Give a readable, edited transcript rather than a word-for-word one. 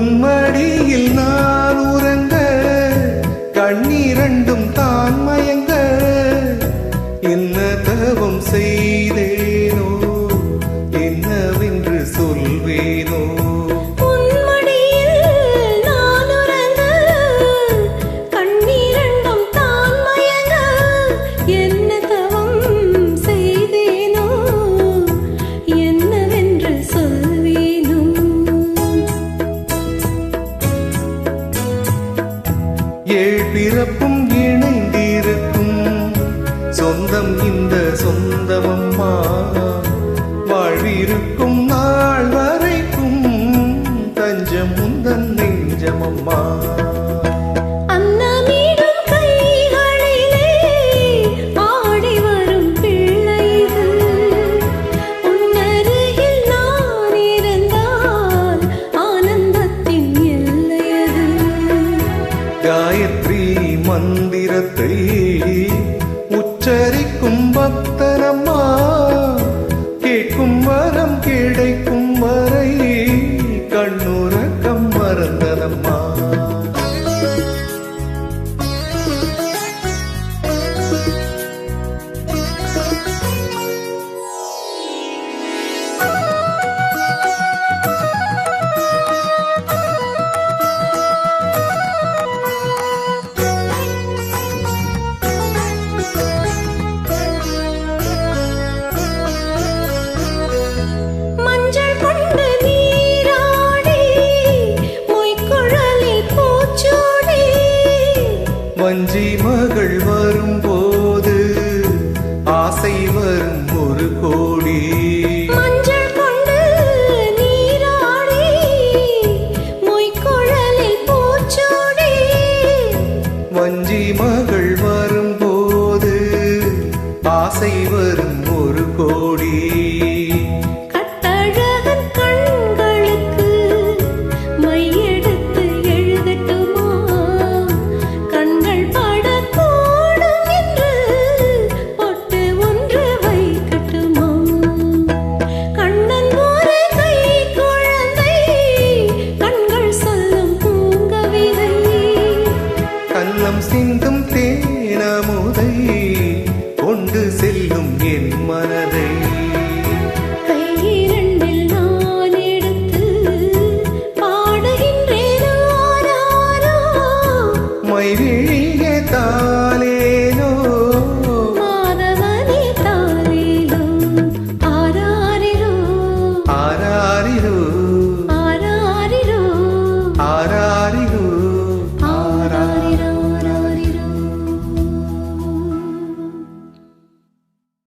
உன்மடியில் நான் உறங்க கண்ணீரண்டும் தான் மயங்க என்ன தவம் செய்தேனோ என்னவென்று சொல்வேனோ ஏழ் பிறப்பும் இணைந்திருக்கும் சொந்தம் இந்த சொந்தமம்மா வாழ்விருக்கும் நாள் வரைக்கும் தஞ்சம் முந்தன் நெஞ்சமம்மா காயத்ரி மந்திரத்தை உச்சரிக்கும் பக்தனம்மா கேட்கும் வரம் கிடைக்கும் வரை கண்ணுறக்கம் மறந்தனம்மா வஞ்சி மகள் வரும்போது ஆசை வரும் ஒரு கோடி மஞ்சள் கொண்டு நீராடி மொய்க்குழலில் பூச்சூடி வஞ்சி மகள் வரும்போது ஆசை வரும் ஒரு கோடி சிந்தும் தேனமுதை கொண்டு